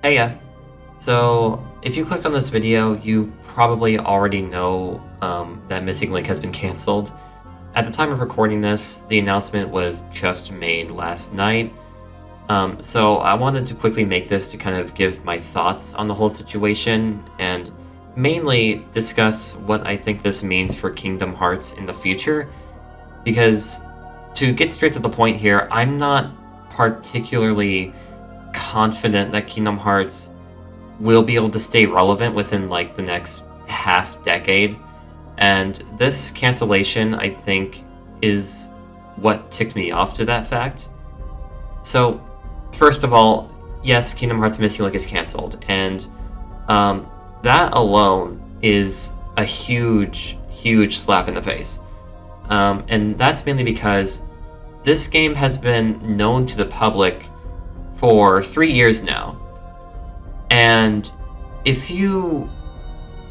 Heya. So, if you clicked on this video, you probably already know that Missing Link has been canceled. At the time of recording this, the announcement was just made last night. So I wanted to quickly make this to kind of give my thoughts on the whole situation and mainly discuss what I think this means for Kingdom Hearts in the future. Because to get straight to the point here, I'm not particularly confident that Kingdom Hearts will be able to stay relevant within like the next half decade. And this cancellation, I think, is what ticked me off to that fact. So, first of all, yes, Kingdom Hearts Missing Link is canceled, and that alone is a huge, huge slap in the face. And that's mainly because this game has been known to the public for 3 years now. And if you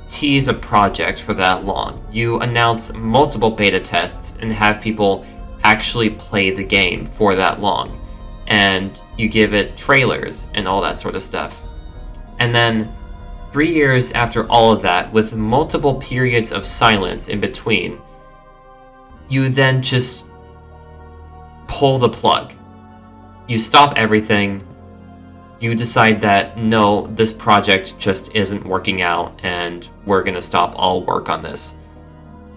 tease a project for that long, you announce multiple beta tests and have people actually play the game for that long, and you give it trailers and all that sort of stuff. And then 3 years after all of that, with multiple periods of silence in between, you then just pull the plug. You stop everything. You decide that, no, this project just isn't working out, and we're going to stop all work on this.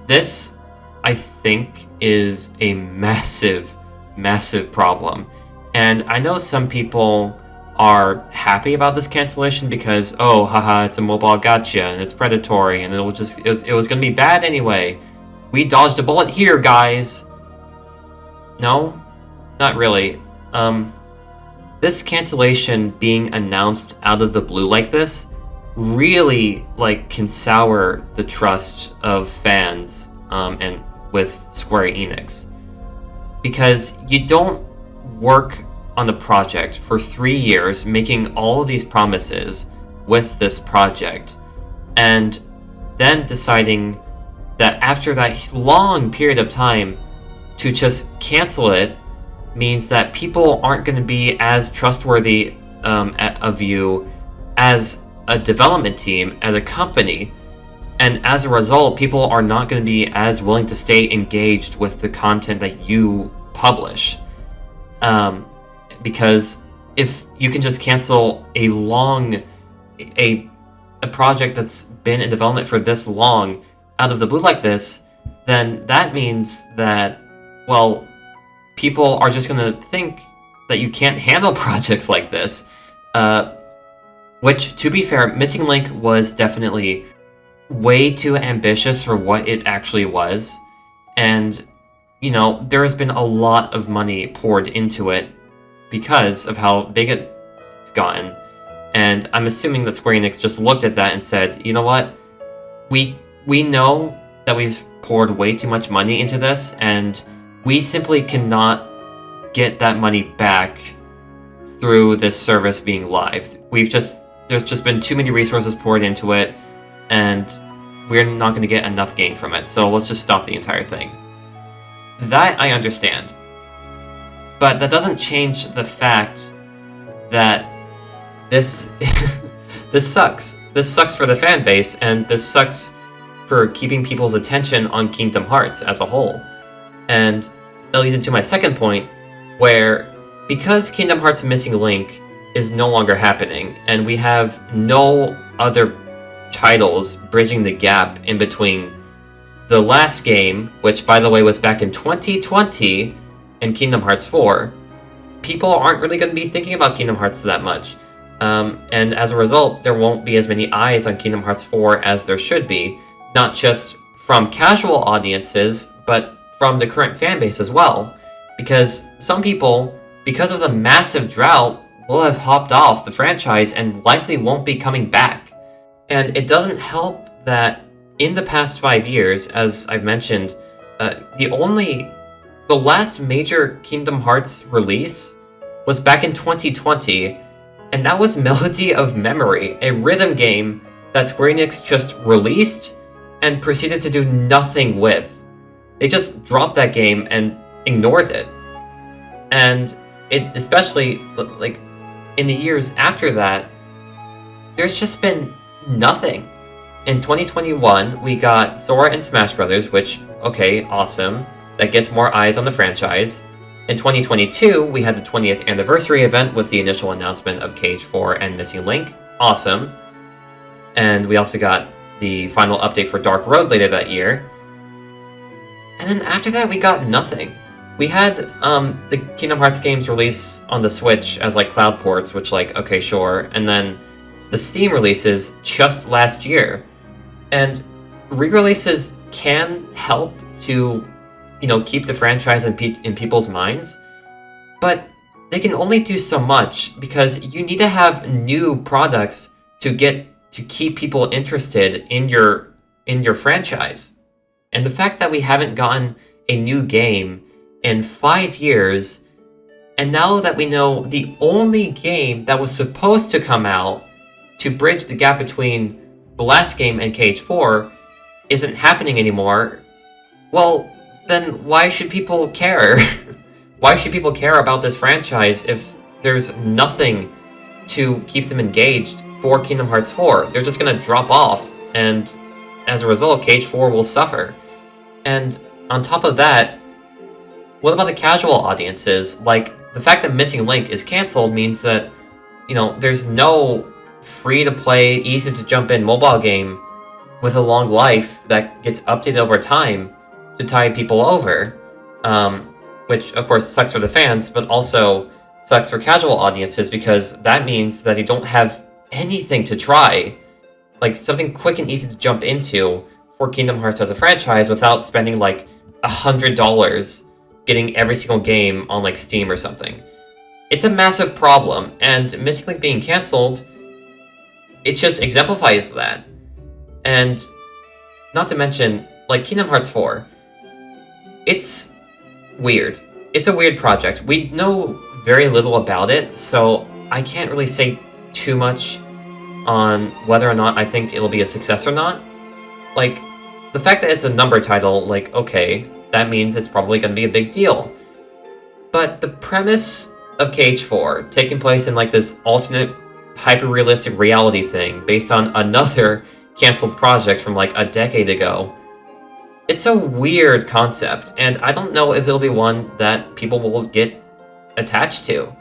This, I think, is a massive, massive problem. And I know some people are happy about this cancellation because, oh, haha, it's a mobile gacha, and it's predatory, and it was going to be bad anyway. We dodged a bullet here, guys. No, not really. This cancellation being announced out of the blue like this really can sour the trust of fans and with Square Enix, because you don't work on the project for 3 years making all of these promises with this project and then deciding that after that long period of time to just cancel it means that people aren't going to be as trustworthy of you as a development team, as a company, and as a result, people are not going to be as willing to stay engaged with the content that you publish. Because if you can just cancel a project that's been in development for this long out of the blue like this, then that means that, well, people are just going to think that you can't handle projects like this. Which, to be fair, Missing Link was definitely way too ambitious for what it actually was. And, there has been a lot of money poured into it because of how big it's gotten. And I'm assuming that Square Enix just looked at that and said, you know what? We know that we've poured way too much money into this, and we simply cannot get that money back through this service being live. There's just been too many resources poured into it, and we're not going to get enough gain from it, so let's just stop the entire thing. That I understand. But that doesn't change the fact that this this sucks. This sucks for the fan base, and this sucks for keeping people's attention on Kingdom Hearts as a whole. And that leads into my second point, where because Kingdom Hearts Missing Link is no longer happening, and we have no other titles bridging the gap in between the last game, which by the way was back in 2020, and Kingdom Hearts 4, people aren't really going to be thinking about Kingdom Hearts that much. And as a result, there won't be as many eyes on Kingdom Hearts 4 as there should be, not just from casual audiences, but from the current fan base as well, because some people, because of the massive drought, will have hopped off the franchise and likely won't be coming back. And it doesn't help that in the past 5 years, as I've mentioned, the last major Kingdom Hearts release was back in 2020, and that was Melody of Memory, a rhythm game that Square Enix just released and proceeded to do nothing with. They just dropped that game and ignored it. And it, especially in the years after that, there's just been nothing. In 2021, we got Sora and Smash Brothers, which, okay, awesome. That gets more eyes on the franchise. In 2022, we had the 20th anniversary event with the initial announcement of KH4 and Missing Link. Awesome. And we also got the final update for Dark Road later that year. And then after that, we got nothing. We had the Kingdom Hearts games release on the Switch as like cloud ports, which like, okay, sure. And then the Steam releases just last year. And re-releases can help to, keep the franchise in people's minds. But they can only do so much because you need to have new products to keep people interested in your franchise. And the fact that we haven't gotten a new game in 5 years, and now that we know the only game that was supposed to come out to bridge the gap between the last game and KH4 isn't happening anymore, well, then why should people care? Why should people care about this franchise if there's nothing to keep them engaged for Kingdom Hearts 4? They're just gonna drop off, and as a result, KH4 will suffer. And on top of that, what about the casual audiences? Like, the fact that Missing Link is canceled means that, there's no free-to-play, easy-to-jump-in mobile game with a long life that gets updated over time to tide people over. Which, of course, sucks for the fans, but also sucks for casual audiences because that means that they don't have anything to try. Like, something quick and easy to jump into for Kingdom Hearts as a franchise without spending, like, $100 getting every single game on, like, Steam or something. It's a massive problem, and Missing Link being canceled, it just exemplifies that. And not to mention, like, Kingdom Hearts 4, it's weird. It's a weird project. We know very little about it, so I can't really say too much on whether or not I think it'll be a success or not. Like, the fact that it's a number title, like, okay, that means it's probably going to be a big deal. But the premise of KH4, taking place in, like, this alternate, hyper-realistic reality thing based on another canceled project from, like, a decade ago, it's a weird concept, and I don't know if it'll be one that people will get attached to.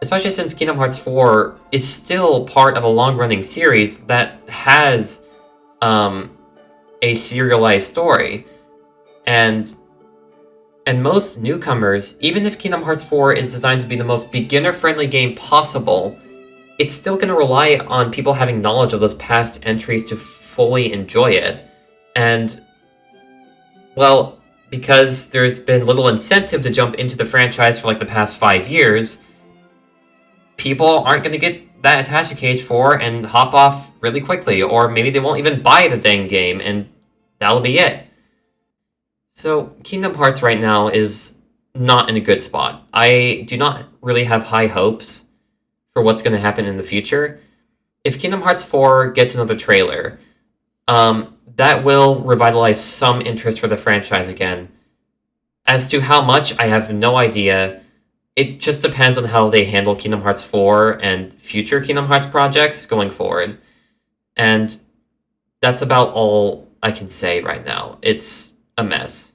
Especially since Kingdom Hearts 4 is still part of a long-running series that has a serialized story. And most newcomers, even if Kingdom Hearts 4 is designed to be the most beginner-friendly game possible, it's still going to rely on people having knowledge of those past entries to fully enjoy it. And, well, because there's been little incentive to jump into the franchise for like the past 5 years, people aren't going to get that attached to KH4 and hop off really quickly, or maybe they won't even buy the dang game, and that'll be it. So, Kingdom Hearts right now is not in a good spot. I do not really have high hopes for what's going to happen in the future. If Kingdom Hearts 4 gets another trailer, that will revitalize some interest for the franchise again. As to how much, I have no idea. It just depends on how they handle Kingdom Hearts 4 and future Kingdom Hearts projects going forward. And that's about all I can say right now. It's a mess.